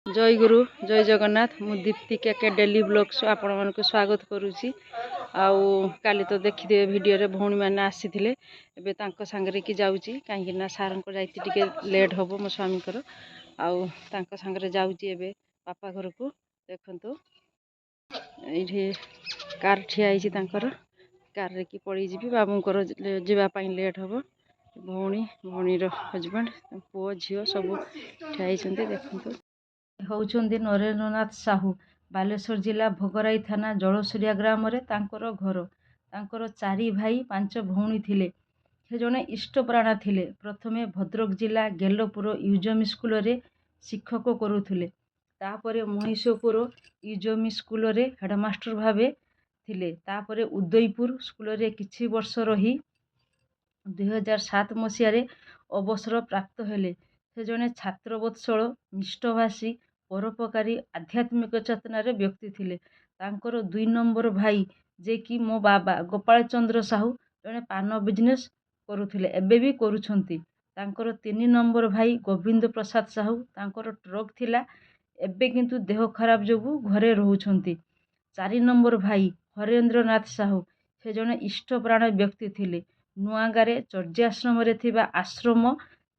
जय गुरु जय जगन्नाथ मु दीप्ति के डेली ब्लॉग्स आपण मन को स्वागत करुच्ची। आउ काली तो देखिदे वीडियो रे भौणी मैंने आसी एबे तांको सांगरे की जाउची कहीं ना सार को जाइती टिके लेट हबो मो स्वामी कर आउ तांको सांगरे जाउची एबे पापा घर को देखंतु एठी कार ठिया आइची तांकर कार रे की पड़ी जीबी बाबू कर जीवा पई लेट हबो भौणी भौणीर हजबैंड पुओ झियो सब ठिया आइचंती देखंतु होउचंदी नरेंद्रनाथ साहू बालेश्वर जिला भोगराई थाना जलसुरिया ग्राम रे तांकर घर तांकर 4 भाई 5 भौणी थिले। से जने इष्टप्राणा थिले। प्रथमे भद्रक जिला गेलोपुर यूजमी स्कूल रे शिक्षक करुथिले। तापरे महिषपुर यूजमी स्कूल रे हेडमास्टर भावे थिले। तापरे उदयपुर स्कूल रे किछि वर्ष रही 2007 मसीह रे अवसर प्राप्त हेले। से जने छात्रवत्सल निष्ठभाषी परोपकारी आध्यात्मिक चेतनार व्यक्ति थिले। तांकर 2 नंबर भाई जे कि मो बाबा गोपाल चंद्र साहू जने पान बिजनेस करुथिले एबे भी करूछंती। तांकर 3 नंबर भाई गोविंद प्रसाद साहू तांकर ट्रक थिला एबे किंतु देह खराब जोगु घरे रहउछंती। 4 नंबर भाई हरेंद्रनाथ साहू से जने इष्टप्राण व्यक्ति थिले। नुआगारे चर्याश्रम रे थिबा आश्रम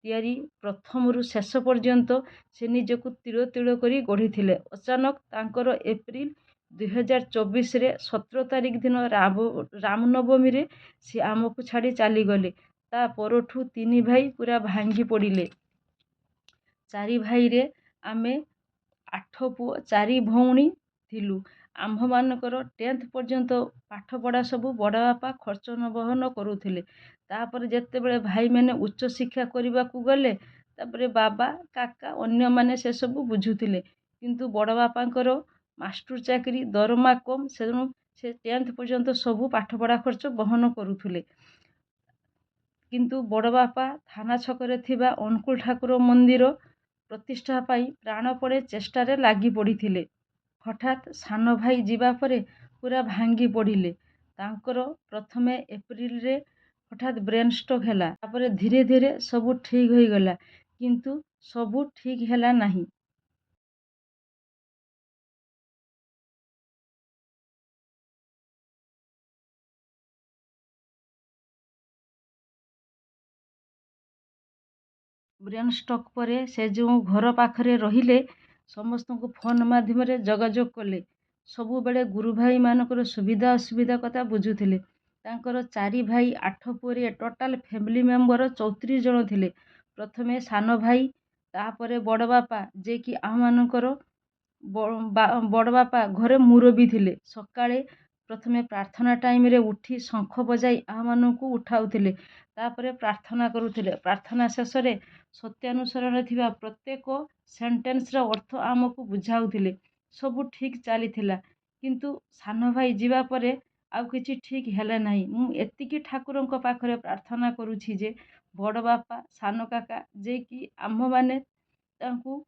तियारी प्रथमरु शेष पर्यंत से निजको तीर तीर करी गढ़ी। अचानक तांकर एप्रिल 2024 रे 17 तारीख दिन रामनवमी रे सी आमको छाड़ी चली गले। ता परठू 3 भाई पूरा भांगी पड़िले। 4 भाई रे आमे 8 पुओ 4 भौणी थिलु। आम्भ मानकर 10th पर्यंत पाठ पढ़ा सबू बड़ बापा खर्च न बहन करुथिले। तापर जेते बेले भाई मैंने उच्च शिक्षा करने को गले तापरे बाबा काका अन्य माने से सबू बुझुथिले किंतु बड़ बापांकर मास्टर चाकरी दरमा कम से 10th पर्यंत सबू पाठ पढ़ा खर्च बहन करुथिले। किंतु बड़ बापा थाना छकरे थिबा अनुकूल ठाकुर मंदिर प्रतिष्ठा पाई प्राणपणे चेष्टारे लागी पड़िथिले। हठात सान भाई जीवा परे पूरा भांगी पड़िले। तांकर प्रथमे एप्रिल रे हठात ब्रेन स्ट्रोक हैला। तापरे धीरे धीरे सबू ठीक होई गला किंतु सबू ठीक हैला नहीं। ब्रेन स्ट्रोक परे से जो घर पाखरे रहिले समस्त को फोन माध्यम रे जोगाजोग कले। सबु बेले गुरु भाई मानकर सुविधा असुविधा कथा बुझुथिले। तांकर 4 भाई 8 पुओ टोटाल फैमिली मेंबर 34 जन थिले। प्रथमे सान भाई तापरे बड़ बापा जे कि आम मानकर बड़ बापा घरे मुरबी थिले। सकाळे प्रथमे प्रार्थना टाइम रे उठी शंख बजाई आम मानकु उठाउथिले। तापरे प्रार्थना करुथिले। प्रार्थना शेष रे सत्यानुसरण थिबा प्रत्येक सेंटेंस रा अर्थ आमको बुझाउथिले। सबू ठीक चलीथिला किंतु सान भाई जीवा परे आउ किछि ठीक हेले नाही। मु एतिकी ठाकुरंक पाखरे प्रार्थना करूछि जे बड़ बापा सान काका जे कि आम माने तांकु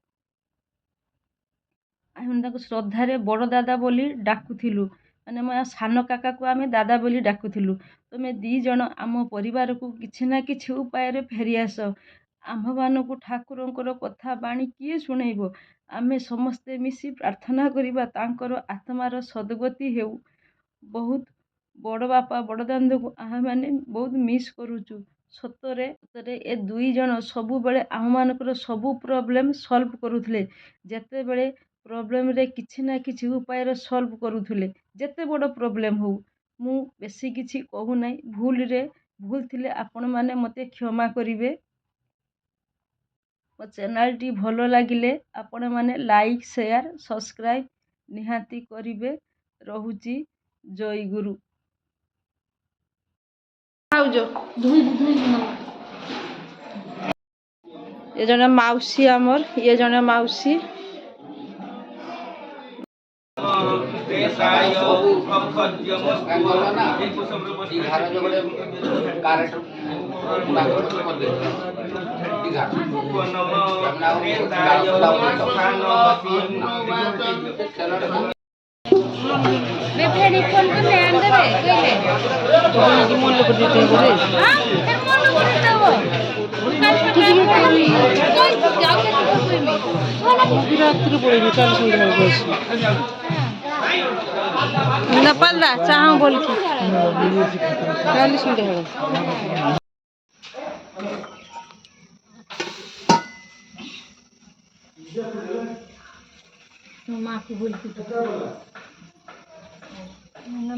श्रद्धारे बड़ दादा बोली डाकुथिलु माने मो सान काका को आमे दादा बोली डाकुथिलु। तमे 2 जन आम परिवार को किछि ना किछि उपाय रे फेरी आस। आम्भ मानकु ठाकुरंकर कथा बाणी किए शुणैबो। आमे समस्ते मिसी प्रार्थना करिबा तांकर आत्मार सद्गति हेउ। बहुत बड़ बापा बड़ दादा को आमे माने बहुत मिस करूचु। सतरे ए 2 जन सबु बेले आम मानकर सबु प्रॉब्लम सॉल्व करूथले। जेते बेले प्रॉब्लम रे किछि ना किछि उपाय रे सॉल्व करूथले। जेते बड़ प्रॉब्लम हो मु बेसी किछि कहू नै। भूल थिले आपण माने मते क्षमा करिवे। मो चैनल टी भलो लागिले आपण माने लाइक शेयर सब्सक्राइब निहाती करिवे। रहुची जय गुरु। ये जने माउसी आमर ये जने माउसी ରାତିରେ ପଳେଇବି କାଲି ସନ୍ଧ୍ୟାବେଳକୁ ଆସି ନେପାଳ ଚାହା ବୋଲକି କାଲି ସନ୍ଧ୍ୟାବେଳ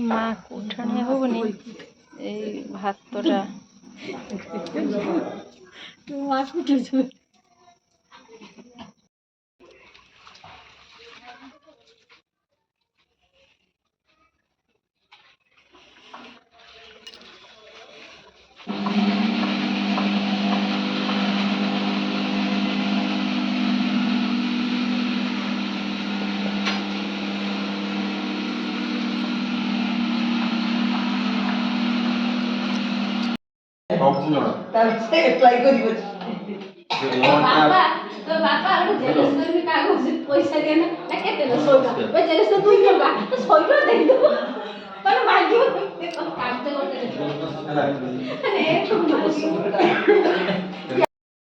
ମା କୁ ଉଠାଣିଆ ହବନି ଏଇ ଭାତଟା पैसा देना केते सोइबा जेले से 2 टका सोइबा दे दो पर मागियो काटते करते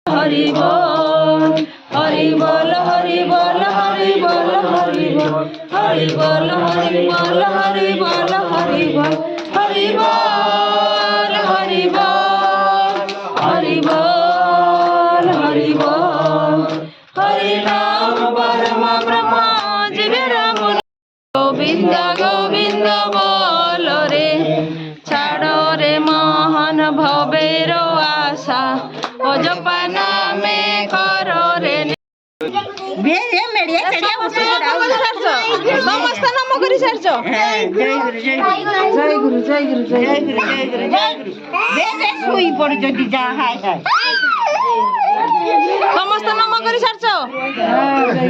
हरि बोल हरि बोल हरि बोल हरि बोल हरि बोल हरि बोल हरि बोल हरि बोल हरि बोल हरि बोल हरि बोल हरि बोल हरि बोल हरि राम परम ब्रह्म जीवे राम गोविंद गोविंद बोल रे छाड़ रे महान भवेर आशा अजपाना में करो रे समस्त नाम करी सारछ जय गुरु जय गुरु जय गुरु जय गुरु जय गुरु जय गुरु दे सोई पड़ जदी जा हाय हाय समस्त नाम करी सारछ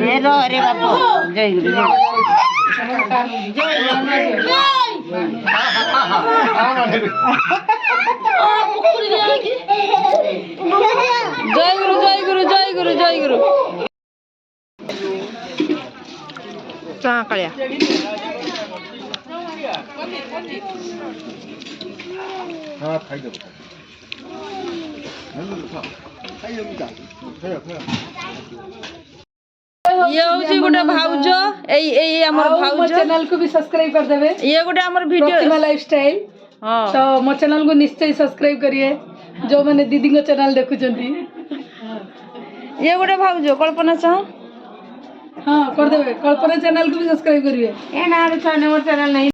रे रो रे बापू जय गुरु जय गुरु जय गुरु जय गुरु जय गुरु चा कालिया हां खाइ दे ये होची गोटे भाउज एई हमर भाउज चैनल को भी सब्सक्राइब कर देबे ये गोटे हमर वीडियो प्रतिमा लाइफस्टाइल हां तो मो चैनल को निश्चय सब्सक्राइब करिए जो मैंने दीदी को चैनल देखु चंती ये गोटे भाउज कल्पना चाह हां कर देबे कल्पना चैनल को भी सब्सक्राइब करिए ए ना चैनल नहीं